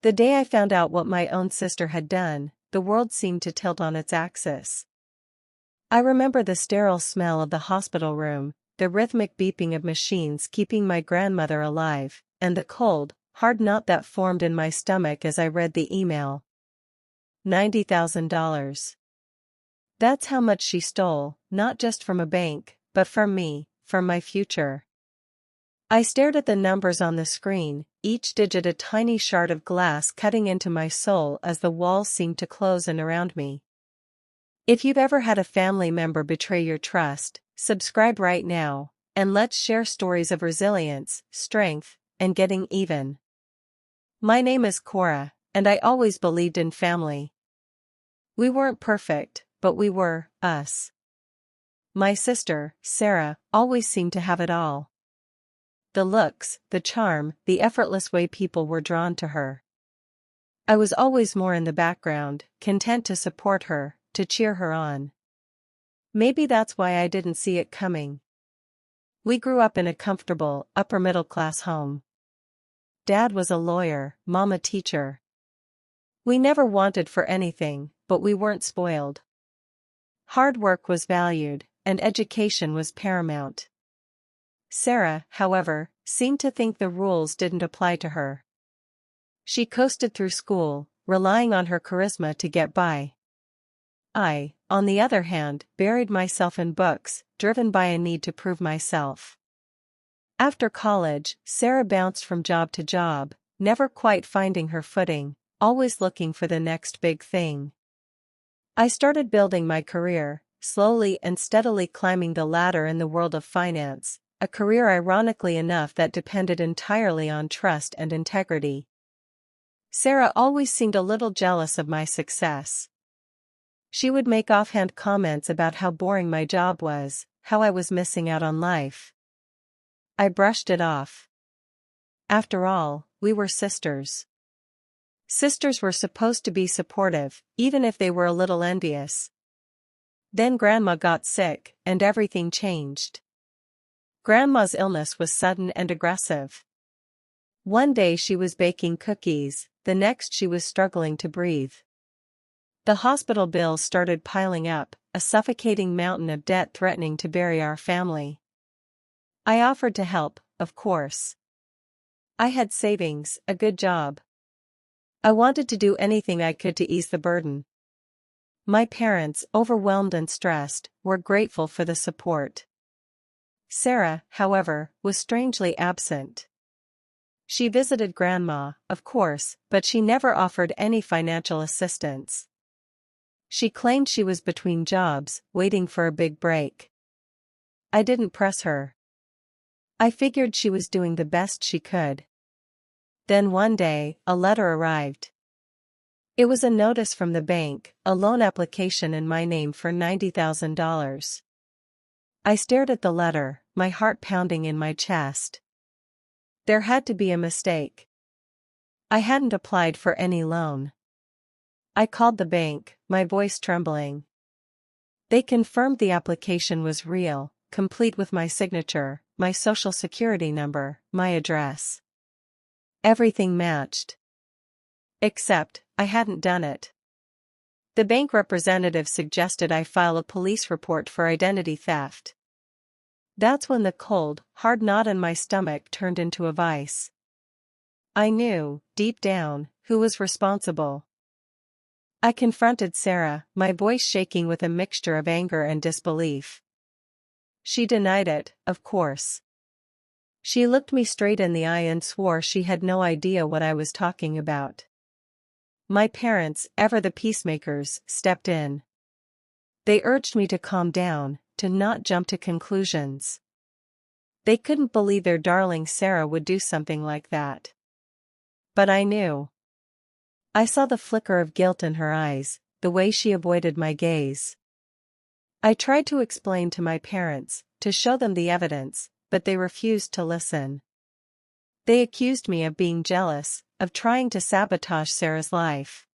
The day I found out what my own sister had done, the world seemed to tilt on its axis. I remember the sterile smell of the hospital room, the rhythmic beeping of machines keeping my grandmother alive, and the cold, hard knot that formed in my stomach as I read the email. $90,000. That's how much she stole, not just from a bank, but from me, from my future. I stared at the numbers on the screen, each digit a tiny shard of glass cutting into my soul as the walls seemed to close in around me. If you've ever had a family member betray your trust, subscribe right now, and let's share stories of resilience, strength, and getting even. My name is Cora, and I always believed in family. We weren't perfect, but we were, us. My sister, Sarah, always seemed to have it all. The looks, the charm, the effortless way people were drawn to her. I was always more in the background, content to support her, to cheer her on. Maybe that's why I didn't see it coming. We grew up in a comfortable, upper-middle-class home. Dad was a lawyer, Mom a teacher. We never wanted for anything, but we weren't spoiled. Hard work was valued, and education was paramount. Sarah, however, seemed to think the rules didn't apply to her. She coasted through school, relying on her charisma to get by. I, on the other hand, buried myself in books, driven by a need to prove myself. After college, Sarah bounced from job to job, never quite finding her footing, always looking for the next big thing. I started building my career, slowly and steadily climbing the ladder in the world of finance, a career ironically enough that depended entirely on trust and integrity. Sarah always seemed a little jealous of my success. She would make offhand comments about how boring my job was, how I was missing out on life. I brushed it off. After all, we were sisters. Sisters were supposed to be supportive, even if they were a little envious. Then Grandma got sick, and everything changed. Grandma's illness was sudden and aggressive. One day she was baking cookies, the next she was struggling to breathe. The hospital bills started piling up, a suffocating mountain of debt threatening to bury our family. I offered to help, of course. I had savings, a good job. I wanted to do anything I could to ease the burden. My parents, overwhelmed and stressed, were grateful for the support. Sarah, however, was strangely absent. She visited Grandma, of course, but she never offered any financial assistance. She claimed she was between jobs, waiting for a big break. I didn't press her. I figured she was doing the best she could. Then one day, a letter arrived. It was a notice from the bank, a loan application in my name for $90,000. I stared at the letter, my heart pounding in my chest. There had to be a mistake. I hadn't applied for any loan. I called the bank, my voice trembling. They confirmed the application was real, complete with my signature, my social security number, my address. Everything matched. Except, I hadn't done it. The bank representative suggested I file a police report for identity theft. That's when the cold, hard knot in my stomach turned into a vice. I knew, deep down, who was responsible. I confronted Sarah, my voice shaking with a mixture of anger and disbelief. She denied it, of course. She looked me straight in the eye and swore she had no idea what I was talking about. My parents, ever the peacemakers, stepped in. They urged me to calm down, to not jump to conclusions. They couldn't believe their darling Sarah would do something like that. But I knew. I saw the flicker of guilt in her eyes, the way she avoided my gaze. I tried to explain to my parents, to show them the evidence, but they refused to listen. They accused me of being jealous, of trying to sabotage Sarah's life.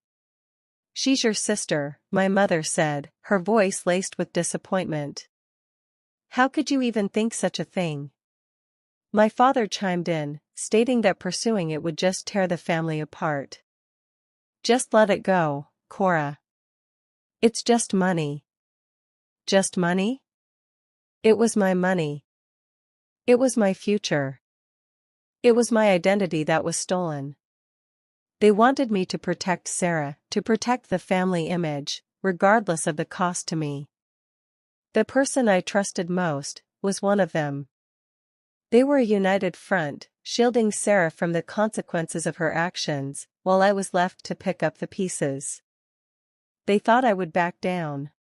"She's your sister," my mother said, her voice laced with disappointment. "How could you even think such a thing?" My father chimed in, stating that pursuing it would just tear the family apart. Just let it go, Cora. It's just money. Just money? It was my money. It was my future. It was my identity that was stolen. They wanted me to protect Sarah, to protect the family image, regardless of the cost to me. The person I trusted most was one of them. They were a united front, shielding Sarah from the consequences of her actions, while I was left to pick up the pieces. They thought I would back down.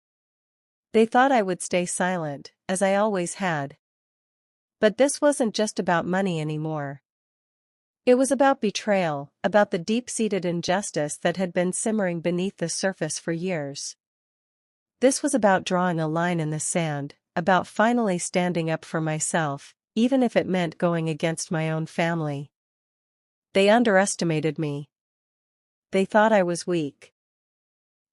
They thought I would stay silent, as I always had. But this wasn't just about money anymore. It was about betrayal, about the deep-seated injustice that had been simmering beneath the surface for years. This was about drawing a line in the sand, about finally standing up for myself, even if it meant going against my own family. They underestimated me. They thought I was weak.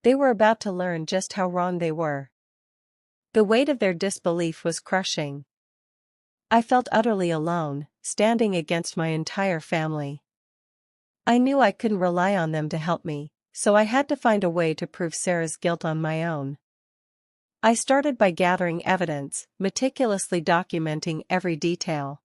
They were about to learn just how wrong they were. The weight of their disbelief was crushing. I felt utterly alone, standing against my entire family. I knew I couldn't rely on them to help me, so I had to find a way to prove Sarah's guilt on my own. I started by gathering evidence, meticulously documenting every detail.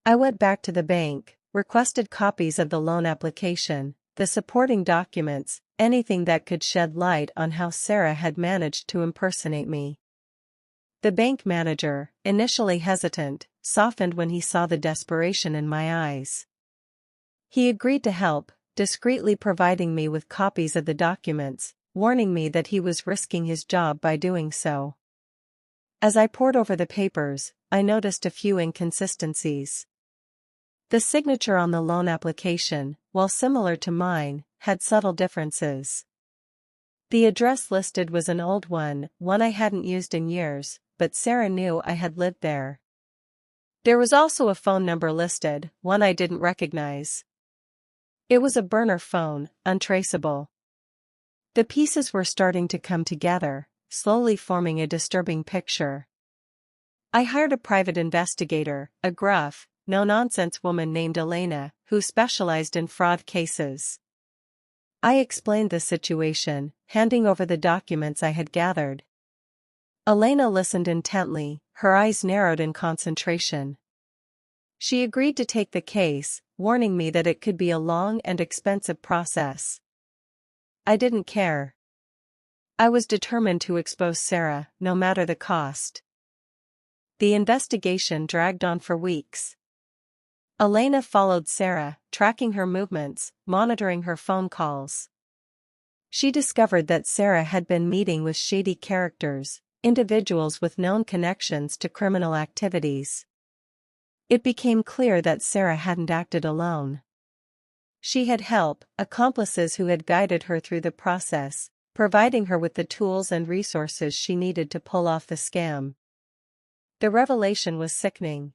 I went back to the bank, requested copies of the loan application, the supporting documents, anything that could shed light on how Sarah had managed to impersonate me. The bank manager, initially hesitant, softened when he saw the desperation in my eyes. He agreed to help, discreetly providing me with copies of the documents, warning me that he was risking his job by doing so. As I pored over the papers, I noticed a few inconsistencies. The signature on the loan application, while similar to mine, had subtle differences. The address listed was an old one I hadn't used in years, but Sarah knew I had lived there. There was also a phone number listed, one I didn't recognize. It was a burner phone, untraceable. The pieces were starting to come together, slowly forming a disturbing picture. I hired a private investigator, a gruff, no-nonsense woman named Elena, who specialized in fraud cases. I explained the situation, handing over the documents I had gathered. Elena listened intently, her eyes narrowed in concentration. She agreed to take the case, warning me that it could be a long and expensive process. I didn't care. I was determined to expose Sarah, no matter the cost. The investigation dragged on for weeks. Elena followed Sarah, tracking her movements, monitoring her phone calls. She discovered that Sarah had been meeting with shady characters, individuals with known connections to criminal activities. It became clear that Sarah hadn't acted alone. She had help, accomplices who had guided her through the process, providing her with the tools and resources she needed to pull off the scam. The revelation was sickening.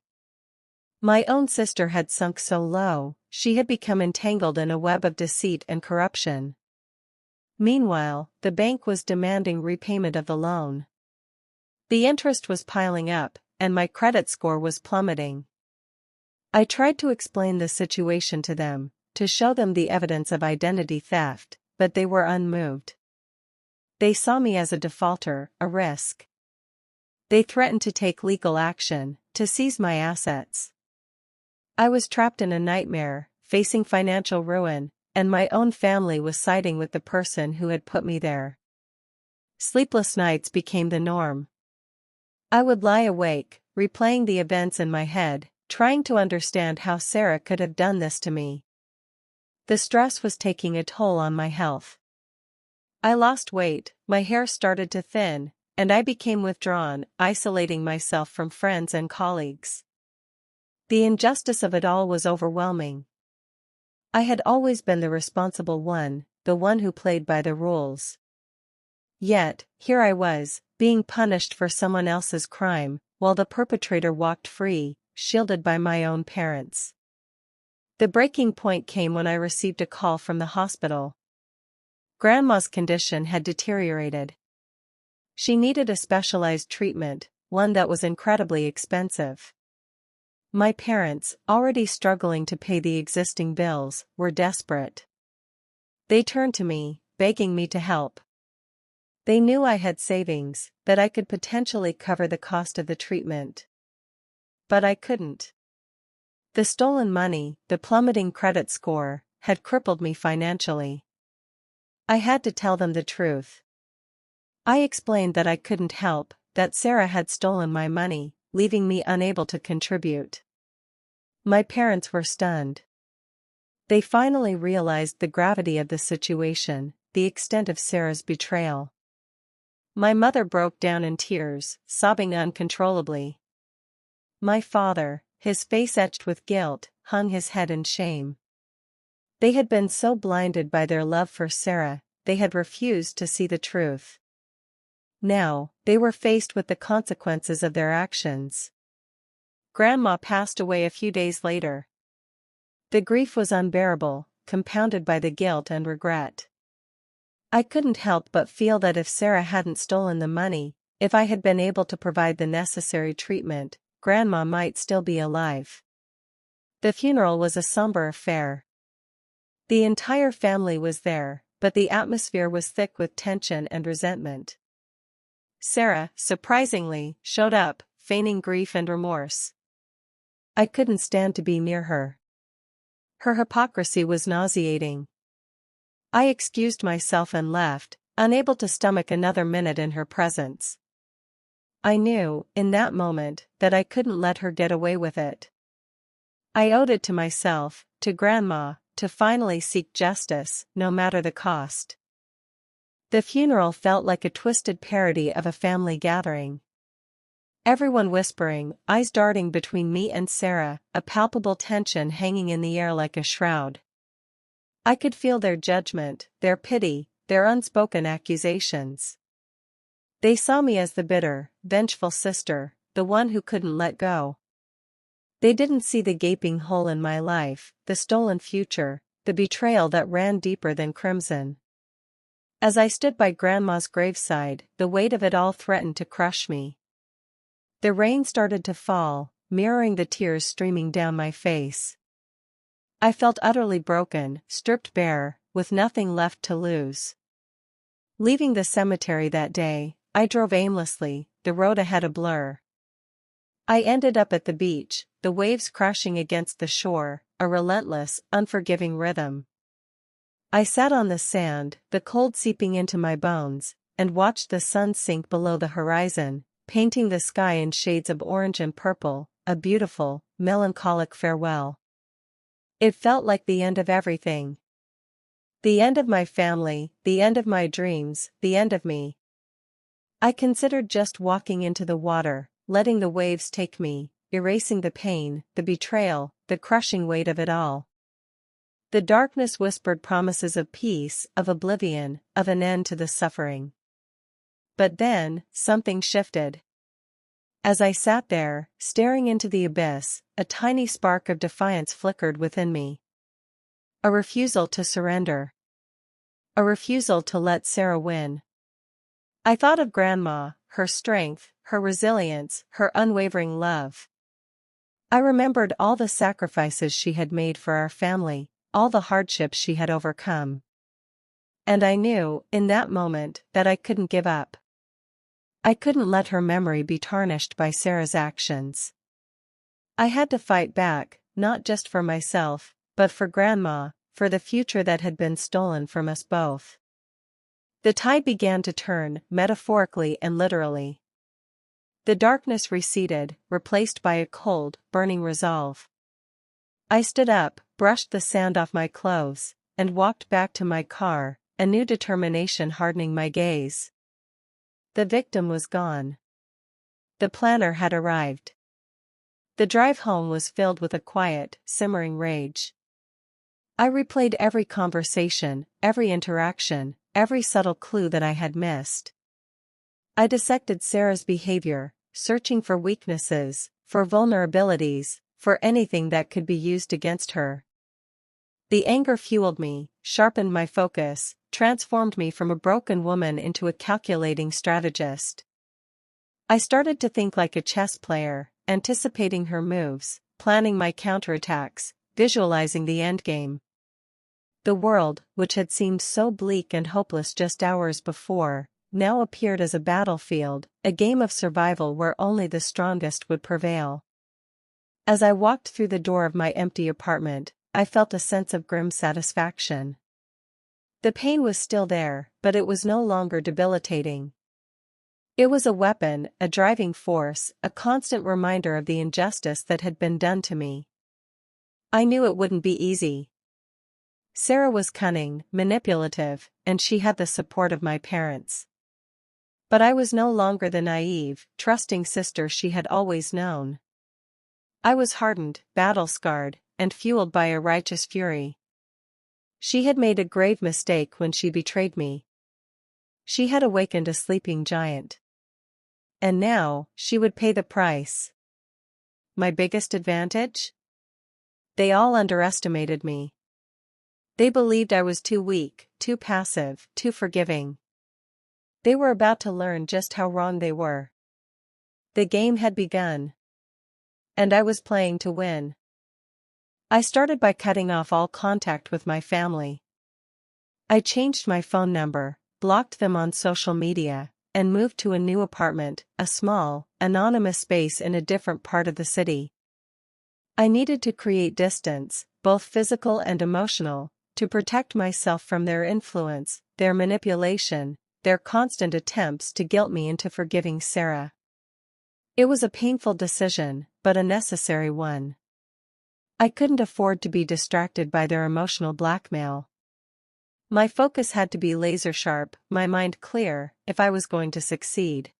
My own sister had sunk so low, she had become entangled in a web of deceit and corruption. Meanwhile, the bank was demanding repayment of the loan. The interest was piling up, and my credit score was plummeting. I tried to explain the situation to them, to show them the evidence of identity theft, but they were unmoved. They saw me as a defaulter, a risk. They threatened to take legal action, to seize my assets. I was trapped in a nightmare, facing financial ruin, and my own family was siding with the person who had put me there. Sleepless nights became the norm. I would lie awake, replaying the events in my head, trying to understand how Sarah could have done this to me. The stress was taking a toll on my health. I lost weight, my hair started to thin, and I became withdrawn, isolating myself from friends and colleagues. The injustice of it all was overwhelming. I had always been the responsible one, the one who played by the rules. Yet, here I was, being punished for someone else's crime, while the perpetrator walked free, shielded by my own parents. The breaking point came when I received a call from the hospital. Grandma's condition had deteriorated. She needed a specialized treatment, one that was incredibly expensive. My parents, already struggling to pay the existing bills, were desperate. They turned to me, begging me to help. They knew I had savings, that I could potentially cover the cost of the treatment. But I couldn't. The stolen money, the plummeting credit score, had crippled me financially. I had to tell them the truth. I explained that I couldn't help, that Sarah had stolen my money, leaving me unable to contribute. My parents were stunned. They finally realized the gravity of the situation, the extent of Sarah's betrayal. My mother broke down in tears, sobbing uncontrollably. My father, his face etched with guilt, hung his head in shame. They had been so blinded by their love for Sarah, they had refused to see the truth. Now, they were faced with the consequences of their actions. Grandma passed away a few days later. The grief was unbearable, compounded by the guilt and regret. I couldn't help but feel that if Sarah hadn't stolen the money, if I had been able to provide the necessary treatment, Grandma might still be alive. The funeral was a somber affair. The entire family was there, but the atmosphere was thick with tension and resentment. Sarah, surprisingly, showed up, feigning grief and remorse. I couldn't stand to be near her. Her hypocrisy was nauseating. I excused myself and left, unable to stomach another minute in her presence. I knew, in that moment, that I couldn't let her get away with it. I owed it to myself, to Grandma, to finally seek justice, no matter the cost. The funeral felt like a twisted parody of a family gathering. Everyone whispering, eyes darting between me and Sarah, a palpable tension hanging in the air like a shroud. I could feel their judgment, their pity, their unspoken accusations. They saw me as the bitter, vengeful sister, the one who couldn't let go. They didn't see the gaping hole in my life, the stolen future, the betrayal that ran deeper than crimson. As I stood by Grandma's graveside, the weight of it all threatened to crush me. The rain started to fall, mirroring the tears streaming down my face. I felt utterly broken, stripped bare, with nothing left to lose. Leaving the cemetery that day, I drove aimlessly, the road ahead a blur. I ended up at the beach, the waves crashing against the shore, a relentless, unforgiving rhythm. I sat on the sand, the cold seeping into my bones, and watched the sun sink below the horizon, painting the sky in shades of orange and purple, a beautiful, melancholic farewell. It felt like the end of everything. The end of my family, the end of my dreams, the end of me. I considered just walking into the water, letting the waves take me, erasing the pain, the betrayal, the crushing weight of it all. The darkness whispered promises of peace, of oblivion, of an end to the suffering. But then, something shifted. As I sat there, staring into the abyss, a tiny spark of defiance flickered within me. A refusal to surrender. A refusal to let Sarah win. I thought of Grandma, her strength, her resilience, her unwavering love. I remembered all the sacrifices she had made for our family, all the hardships she had overcome. And I knew, in that moment, that I couldn't give up. I couldn't let her memory be tarnished by Sarah's actions. I had to fight back, not just for myself, but for Grandma, for the future that had been stolen from us both. The tide began to turn, metaphorically and literally. The darkness receded, replaced by a cold, burning resolve. I stood up, brushed the sand off my clothes, and walked back to my car, a new determination hardening my gaze. The victim was gone. The planner had arrived. The drive home was filled with a quiet, simmering rage. I replayed every conversation, every interaction, every subtle clue that I had missed. I dissected Sarah's behavior, searching for weaknesses, for vulnerabilities, for anything that could be used against her. The anger fueled me, sharpened my focus, transformed me from a broken woman into a calculating strategist. I started to think like a chess player, anticipating her moves, planning my counterattacks, visualizing the endgame. The world, which had seemed so bleak and hopeless just hours before, now appeared as a battlefield, a game of survival where only the strongest would prevail. As I walked through the door of my empty apartment, I felt a sense of grim satisfaction. The pain was still there, but it was no longer debilitating. It was a weapon, a driving force, a constant reminder of the injustice that had been done to me. I knew it wouldn't be easy. Sarah was cunning, manipulative, and she had the support of my parents. But I was no longer the naive, trusting sister she had always known. I was hardened, battle-scarred, and fueled by a righteous fury. She had made a grave mistake when she betrayed me. She had awakened a sleeping giant. And now, she would pay the price. My biggest advantage? They all underestimated me. They believed I was too weak, too passive, too forgiving. They were about to learn just how wrong they were. The game had begun. And I was playing to win. I started by cutting off all contact with my family. I changed my phone number, blocked them on social media, and moved to a new apartment, a small, anonymous space in a different part of the city. I needed to create distance, both physical and emotional, to protect myself from their influence, their manipulation, their constant attempts to guilt me into forgiving Sarah. It was a painful decision, but a necessary one. I couldn't afford to be distracted by their emotional blackmail. My focus had to be laser-sharp, my mind clear, if I was going to succeed.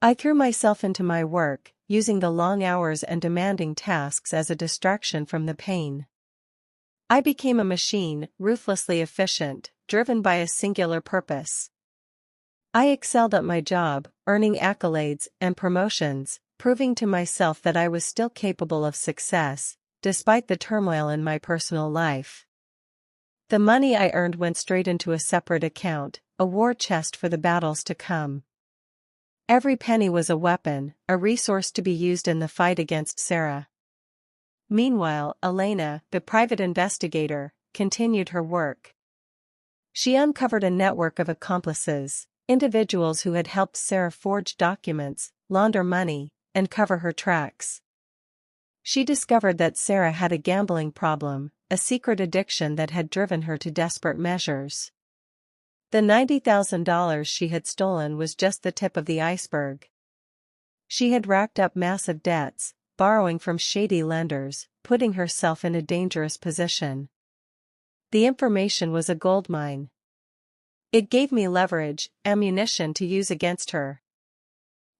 I threw myself into my work, using the long hours and demanding tasks as a distraction from the pain. I became a machine, ruthlessly efficient, driven by a singular purpose. I excelled at my job, earning accolades and promotions, proving to myself that I was still capable of success, despite the turmoil in my personal life. The money I earned went straight into a separate account, a war chest for the battles to come. Every penny was a weapon, a resource to be used in the fight against Sarah. Meanwhile, Elena, the private investigator, continued her work. She uncovered a network of accomplices, individuals who had helped Sarah forge documents, launder money, and cover her tracks. She discovered that Sarah had a gambling problem, a secret addiction that had driven her to desperate measures. The $90,000 she had stolen was just the tip of the iceberg. She had racked up massive debts, borrowing from shady lenders, putting herself in a dangerous position. The information was a goldmine. It gave me leverage, ammunition to use against her.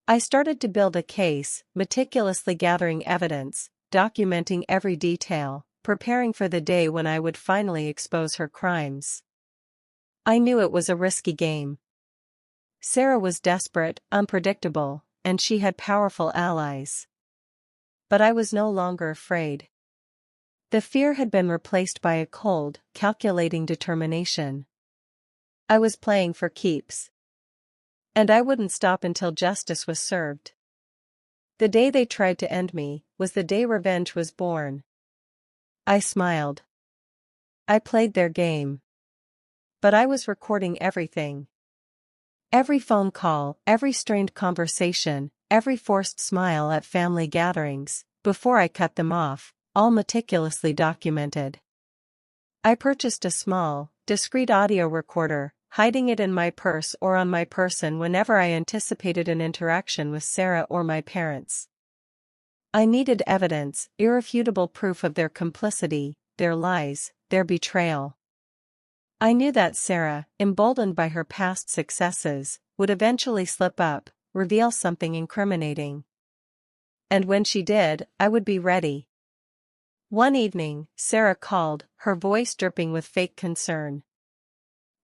I started to build a case, meticulously gathering evidence, documenting every detail, preparing for the day when I would finally expose her crimes. I knew it was a risky game. Sarah was desperate, unpredictable, and she had powerful allies. But I was no longer afraid. The fear had been replaced by a cold, calculating determination. I was playing for keeps. And I wouldn't stop until justice was served. The day they tried to end me was the day revenge was born. I smiled. I played their game. But I was recording everything. Every phone call, every strained conversation, every forced smile at family gatherings, before I cut them off, all meticulously documented. I purchased a small, discreet audio recorder, hiding it in my purse or on my person whenever I anticipated an interaction with Sarah or my parents. I needed evidence, irrefutable proof of their complicity, their lies, their betrayal. I knew that Sarah, emboldened by her past successes, would eventually slip up, reveal something incriminating. And when she did, I would be ready. One evening, Sarah called, her voice dripping with fake concern.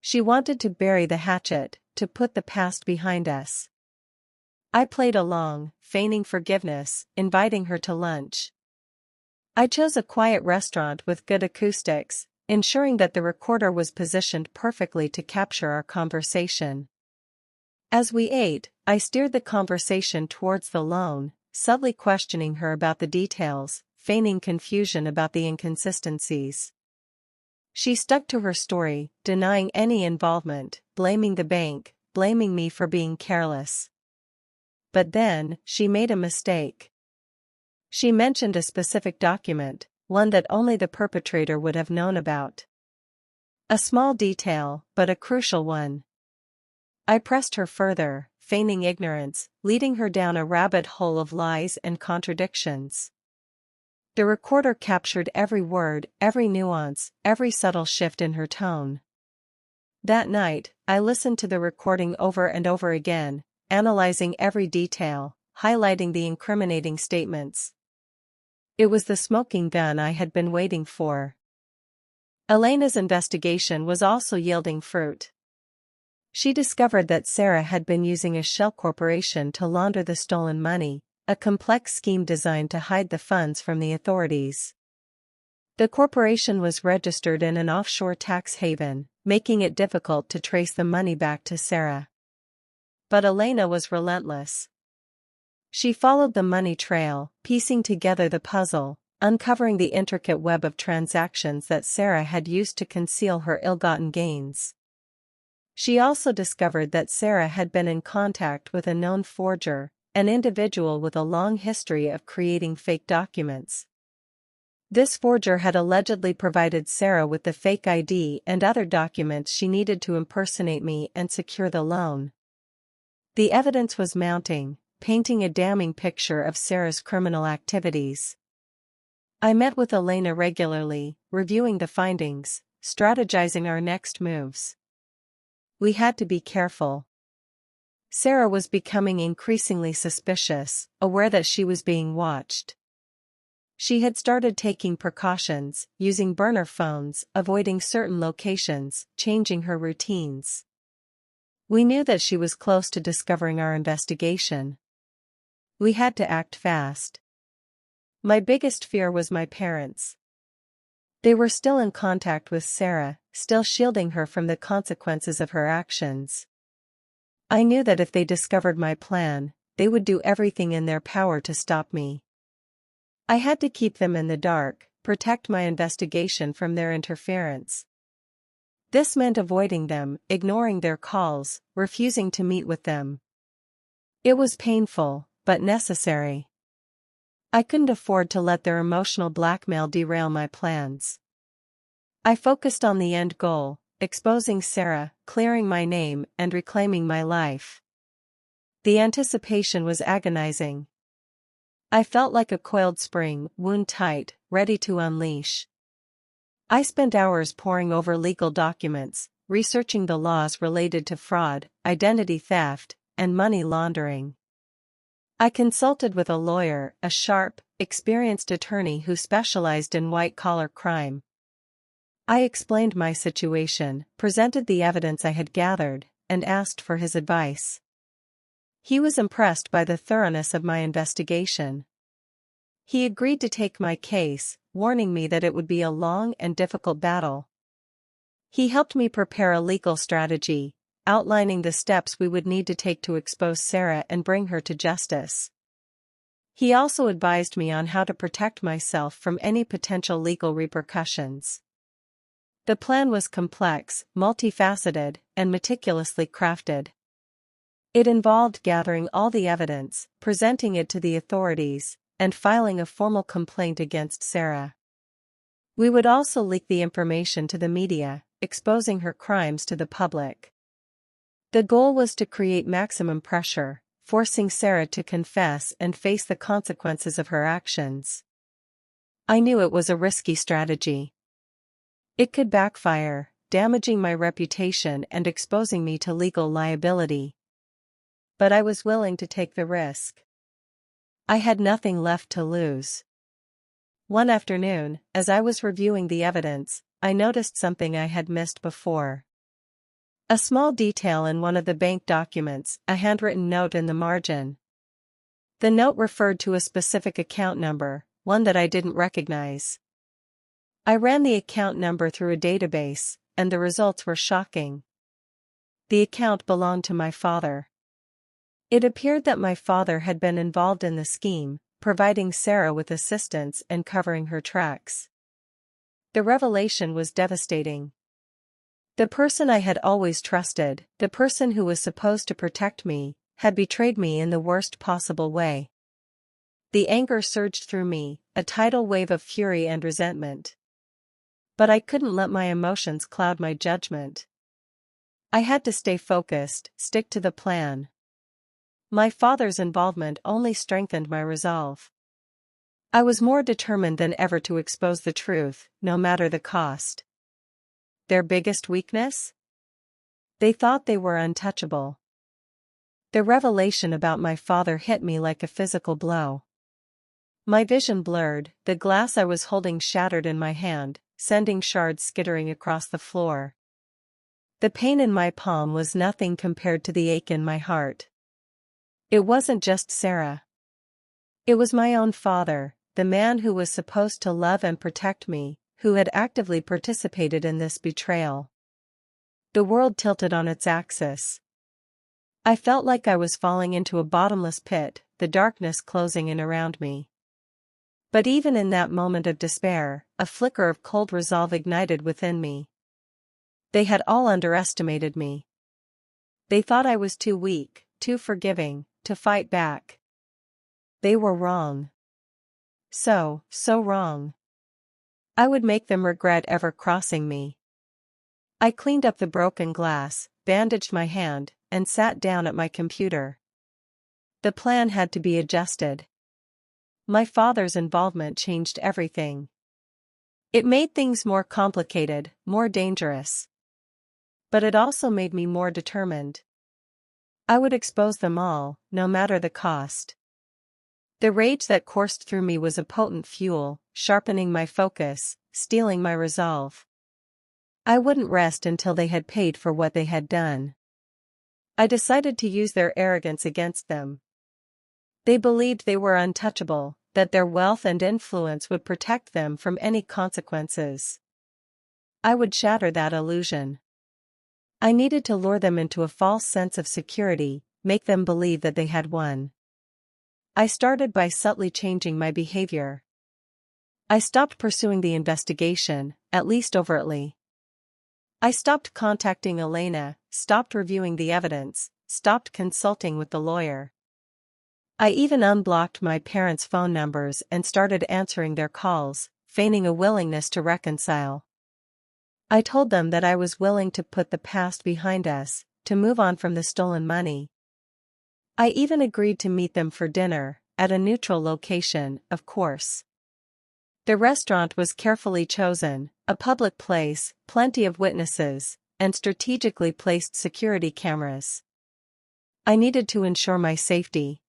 She wanted to bury the hatchet, to put the past behind us. I played along, feigning forgiveness, inviting her to lunch. I chose a quiet restaurant with good acoustics, ensuring that the recorder was positioned perfectly to capture our conversation. As we ate, I steered the conversation towards the loan, subtly questioning her about the details, feigning confusion about the inconsistencies. She stuck to her story, denying any involvement, blaming the bank, blaming me for being careless. But then, she made a mistake. She mentioned a specific document, one that only the perpetrator would have known about. A small detail, but a crucial one. I pressed her further, feigning ignorance, leading her down a rabbit hole of lies and contradictions. The recorder captured every word, every nuance, every subtle shift in her tone. That night, I listened to the recording over and over again, analyzing every detail, highlighting the incriminating statements. It was the smoking gun I had been waiting for. Elena's investigation was also yielding fruit. She discovered that Sarah had been using a shell corporation to launder the stolen money, a complex scheme designed to hide the funds from the authorities. The corporation was registered in an offshore tax haven, making it difficult to trace the money back to Sarah. But Elena was relentless. She followed the money trail, piecing together the puzzle, uncovering the intricate web of transactions that Sarah had used to conceal her ill-gotten gains. She also discovered that Sarah had been in contact with a known forger, an individual with a long history of creating fake documents. This forger had allegedly provided Sarah with the fake ID and other documents she needed to impersonate me and secure the loan. The evidence was mounting, painting a damning picture of Sarah's criminal activities. I met with Elena regularly, reviewing the findings, strategizing our next moves. We had to be careful. Sarah was becoming increasingly suspicious, aware that she was being watched. She had started taking precautions, using burner phones, avoiding certain locations, changing her routines. We knew that she was close to discovering our investigation. We had to act fast. My biggest fear was my parents. They were still in contact with Sarah, still shielding her from the consequences of her actions. I knew that if they discovered my plan, they would do everything in their power to stop me. I had to keep them in the dark, protect my investigation from their interference. This meant avoiding them, ignoring their calls, refusing to meet with them. It was painful, but necessary. I couldn't afford to let their emotional blackmail derail my plans. I focused on the end goal, exposing Sarah, clearing my name, and reclaiming my life. The anticipation was agonizing. I felt like a coiled spring, wound tight, ready to unleash. I spent hours poring over legal documents, researching the laws related to fraud, identity theft, and money laundering. I consulted with a lawyer, a sharp, experienced attorney who specialized in white-collar crime. I explained my situation, presented the evidence I had gathered, and asked for his advice. He was impressed by the thoroughness of my investigation. He agreed to take my case, warning me that it would be a long and difficult battle. He helped me prepare a legal strategy, outlining the steps we would need to take to expose Sarah and bring her to justice. He also advised me on how to protect myself from any potential legal repercussions. The plan was complex, multifaceted, and meticulously crafted. It involved gathering all the evidence, presenting it to the authorities, and filing a formal complaint against Sarah. We would also leak the information to the media, exposing her crimes to the public. The goal was to create maximum pressure, forcing Sarah to confess and face the consequences of her actions. I knew it was a risky strategy. It could backfire, damaging my reputation and exposing me to legal liability. But I was willing to take the risk. I had nothing left to lose. One afternoon, as I was reviewing the evidence, I noticed something I had missed before. A small detail in one of the bank documents, a handwritten note in the margin. The note referred to a specific account number, one that I didn't recognize. I ran the account number through a database, and the results were shocking. The account belonged to my father. It appeared that my father had been involved in the scheme, providing Sarah with assistance and covering her tracks. The revelation was devastating. The person I had always trusted, the person who was supposed to protect me, had betrayed me in the worst possible way. The anger surged through me, a tidal wave of fury and resentment. But I couldn't let my emotions cloud my judgment. I had to stay focused, stick to the plan. My father's involvement only strengthened my resolve. I was more determined than ever to expose the truth, no matter the cost. Their biggest weakness? They thought they were untouchable. The revelation about my father hit me like a physical blow. My vision blurred, the glass I was holding shattered in my hand, sending shards skittering across the floor. The pain in my palm was nothing compared to the ache in my heart. It wasn't just Sarah. It was my own father, the man who was supposed to love and protect me, who had actively participated in this betrayal. The world tilted on its axis. I felt like I was falling into a bottomless pit, the darkness closing in around me. But even in that moment of despair, a flicker of cold resolve ignited within me. They had all underestimated me. They thought I was too weak, too forgiving, to fight back. They were wrong. So wrong. I would make them regret ever crossing me. I cleaned up the broken glass, bandaged my hand, and sat down at my computer. The plan had to be adjusted. My father's involvement changed everything. It made things more complicated, more dangerous. But it also made me more determined. I would expose them all, no matter the cost. The rage that coursed through me was a potent fuel, sharpening my focus, steeling my resolve. I wouldn't rest until they had paid for what they had done. I decided to use their arrogance against them. They believed they were untouchable, that their wealth and influence would protect them from any consequences. I would shatter that illusion. I needed to lure them into a false sense of security, make them believe that they had won. I started by subtly changing my behavior. I stopped pursuing the investigation, at least overtly. I stopped contacting Elena, stopped reviewing the evidence, stopped consulting with the lawyer. I even unblocked my parents' phone numbers and started answering their calls, feigning a willingness to reconcile. I told them that I was willing to put the past behind us, to move on from the stolen money. I even agreed to meet them for dinner, at a neutral location, of course. The restaurant was carefully chosen, a public place, plenty of witnesses, and strategically placed security cameras. I needed to ensure my safety.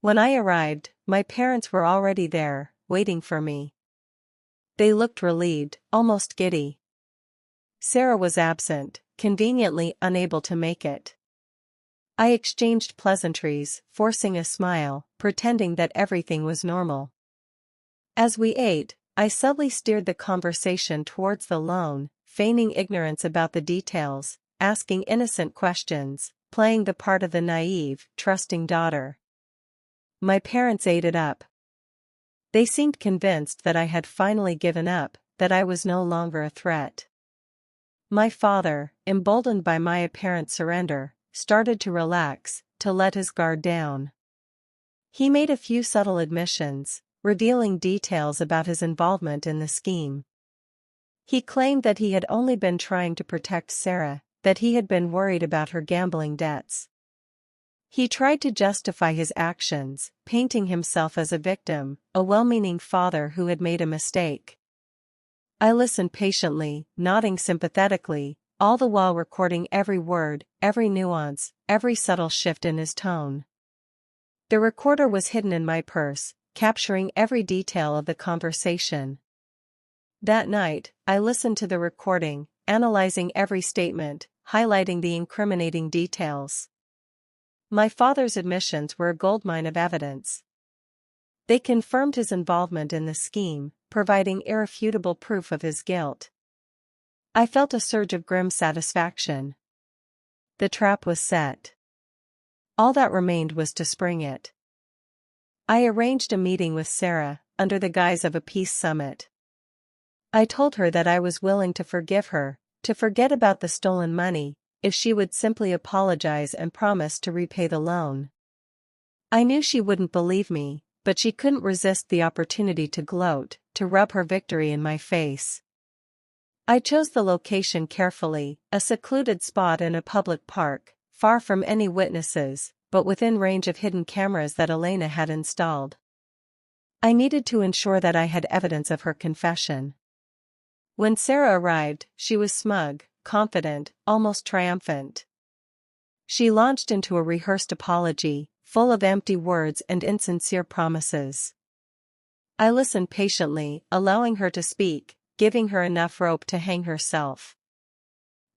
When I arrived, my parents were already there, waiting for me. They looked relieved, almost giddy. Sarah was absent, conveniently unable to make it. I exchanged pleasantries, forcing a smile, pretending that everything was normal. As we ate, I subtly steered the conversation towards the loan, feigning ignorance about the details, asking innocent questions, playing the part of the naive, trusting daughter. My parents ate it up. They seemed convinced that I had finally given up, that I was no longer a threat. My father, emboldened by my apparent surrender, started to relax, to let his guard down. He made a few subtle admissions, revealing details about his involvement in the scheme. He claimed that he had only been trying to protect Sarah, that he had been worried about her gambling debts. He tried to justify his actions, painting himself as a victim, a well-meaning father who had made a mistake. I listened patiently, nodding sympathetically, all the while recording every word, every nuance, every subtle shift in his tone. The recorder was hidden in my purse, capturing every detail of the conversation. That night, I listened to the recording, analyzing every statement, highlighting the incriminating details. My father's admissions were a goldmine of evidence. They confirmed his involvement in the scheme, providing irrefutable proof of his guilt. I felt a surge of grim satisfaction. The trap was set. All that remained was to spring it. I arranged a meeting with Sarah, under the guise of a peace summit. I told her that I was willing to forgive her, to forget about the stolen money, if she would simply apologize and promise to repay the loan. I knew she wouldn't believe me, but she couldn't resist the opportunity to gloat, to rub her victory in my face. I chose the location carefully, a secluded spot in a public park, far from any witnesses, but within range of hidden cameras that Elena had installed. I needed to ensure that I had evidence of her confession. When Sarah arrived, she was smug, confident, almost triumphant. She launched into a rehearsed apology, full of empty words and insincere promises. I listened patiently, allowing her to speak, giving her enough rope to hang herself.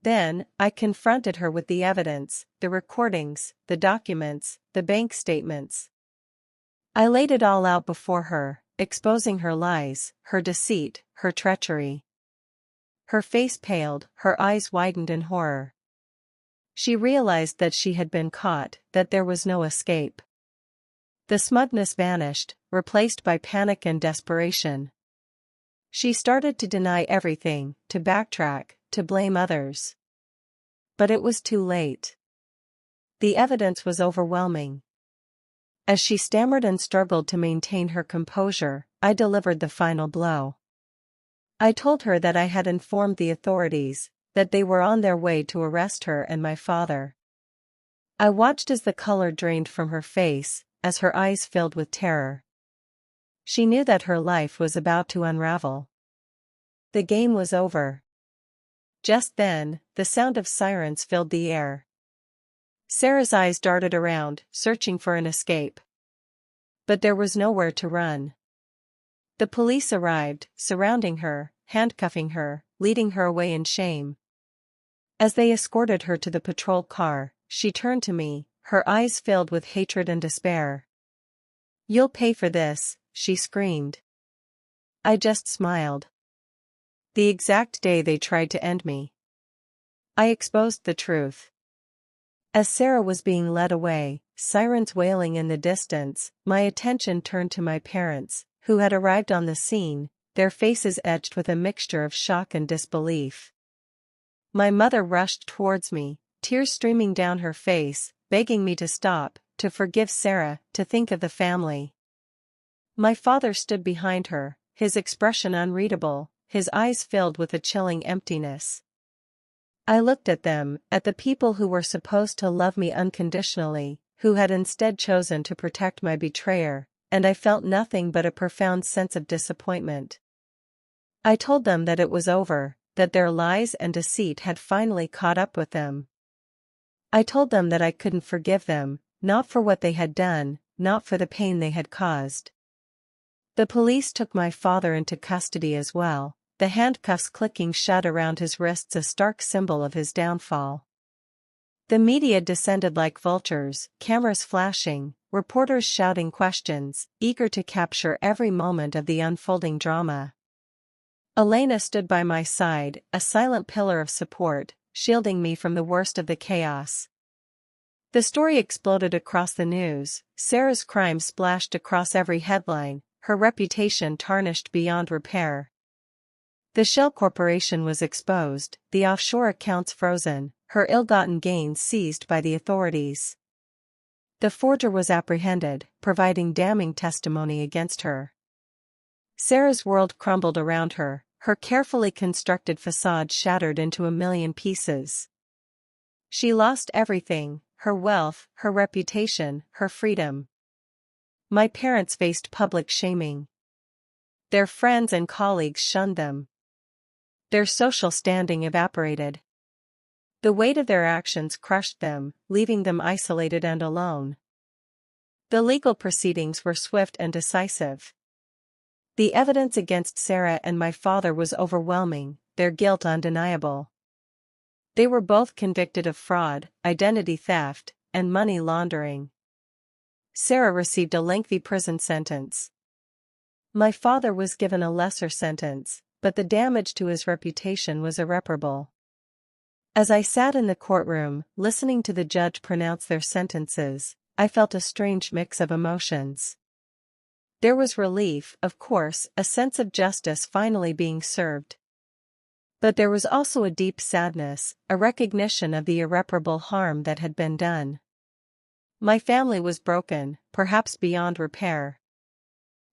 Then, I confronted her with the evidence, the recordings, the documents, the bank statements. I laid it all out before her, exposing her lies, her deceit, her treachery. Her face paled, her eyes widened in horror. She realized that she had been caught, that there was no escape. The smugness vanished, replaced by panic and desperation. She started to deny everything, to backtrack, to blame others. But it was too late. The evidence was overwhelming. As she stammered and struggled to maintain her composure, I delivered the final blow. I told her that I had informed the authorities, that they were on their way to arrest her and my father. I watched as the color drained from her face, as her eyes filled with terror. She knew that her life was about to unravel. The game was over. Just then, the sound of sirens filled the air. Sarah's eyes darted around, searching for an escape. But there was nowhere to run. The police arrived, surrounding her, handcuffing her, leading her away in shame. As they escorted her to the patrol car, she turned to me, her eyes filled with hatred and despair. "You'll pay for this," she screamed. I just smiled. The exact day they tried to end me. I exposed the truth. As Sarah was being led away, sirens wailing in the distance, my attention turned to my parents, who had arrived on the scene, their faces etched with a mixture of shock and disbelief. My mother rushed towards me, tears streaming down her face, begging me to stop, to forgive Sarah, to think of the family. My father stood behind her, his expression unreadable, his eyes filled with a chilling emptiness. I looked at them, at the people who were supposed to love me unconditionally, who had instead chosen to protect my betrayer, and I felt nothing but a profound sense of disappointment. I told them that it was over, that their lies and deceit had finally caught up with them. I told them that I couldn't forgive them, not for what they had done, not for the pain they had caused. The police took my father into custody as well, the handcuffs clicking shut around his wrists, a stark symbol of his downfall. The media descended like vultures, cameras flashing, reporters shouting questions, eager to capture every moment of the unfolding drama. Elena stood by my side, a silent pillar of support, shielding me from the worst of the chaos. The story exploded across the news, Sarah's crime splashed across every headline, her reputation tarnished beyond repair. The Shell Corporation was exposed, the offshore accounts frozen, her ill-gotten gains seized by the authorities. The forger was apprehended, providing damning testimony against her. Sarah's world crumbled around her, her carefully constructed facade shattered into a million pieces. She lost everything, her wealth, her reputation, her freedom. My parents faced public shaming. Their friends and colleagues shunned them. Their social standing evaporated. The weight of their actions crushed them, leaving them isolated and alone. The legal proceedings were swift and decisive. The evidence against Sarah and my father was overwhelming, their guilt undeniable. They were both convicted of fraud, identity theft, and money laundering. Sarah received a lengthy prison sentence. My father was given a lesser sentence, but the damage to his reputation was irreparable. As I sat in the courtroom, listening to the judge pronounce their sentences, I felt a strange mix of emotions. There was relief, of course, a sense of justice finally being served. But there was also a deep sadness, a recognition of the irreparable harm that had been done. My family was broken, perhaps beyond repair.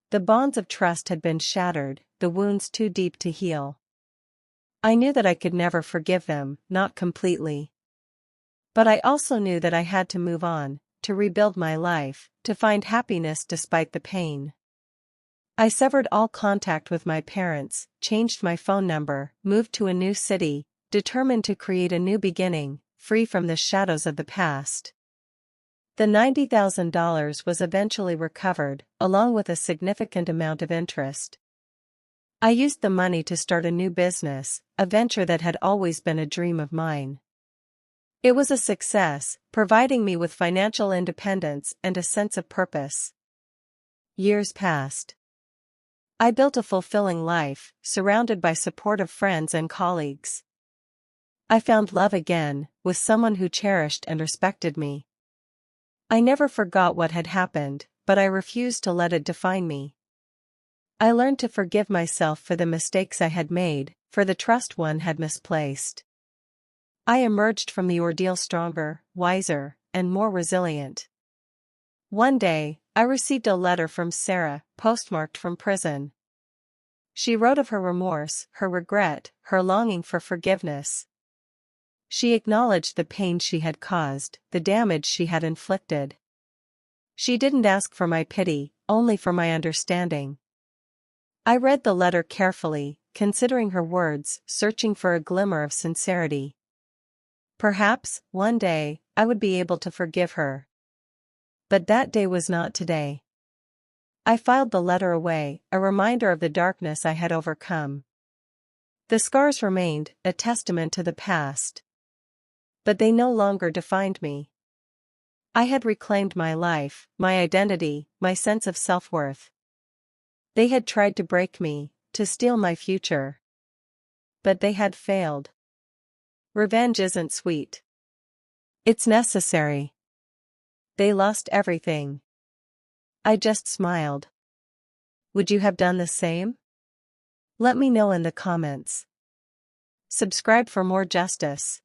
The bonds of trust had been shattered, the wounds too deep to heal. I knew that I could never forgive them, not completely. But I also knew that I had to move on, to rebuild my life, to find happiness despite the pain. I severed all contact with my parents, changed my phone number, moved to a new city, determined to create a new beginning, free from the shadows of the past. The $90,000 was eventually recovered, along with a significant amount of interest. I used the money to start a new business, a venture that had always been a dream of mine. It was a success, providing me with financial independence and a sense of purpose. Years passed. I built a fulfilling life, surrounded by supportive friends and colleagues. I found love again, with someone who cherished and respected me. I never forgot what had happened, but I refused to let it define me. I learned to forgive myself for the mistakes I had made, for the trust one had misplaced. I emerged from the ordeal stronger, wiser, and more resilient. One day, I received a letter from Sarah, postmarked from prison. She wrote of her remorse, her regret, her longing for forgiveness. She acknowledged the pain she had caused, the damage she had inflicted. She didn't ask for my pity, only for my understanding. I read the letter carefully, considering her words, searching for a glimmer of sincerity. Perhaps, one day, I would be able to forgive her. But that day was not today. I filed the letter away, a reminder of the darkness I had overcome. The scars remained, a testament to the past. But they no longer defined me. I had reclaimed my life, my identity, my sense of self-worth. They had tried to break me, to steal my future. But they had failed. Revenge isn't sweet. It's necessary. They lost everything. I just smiled. Would you have done the same? Let me know in the comments. Subscribe for more justice.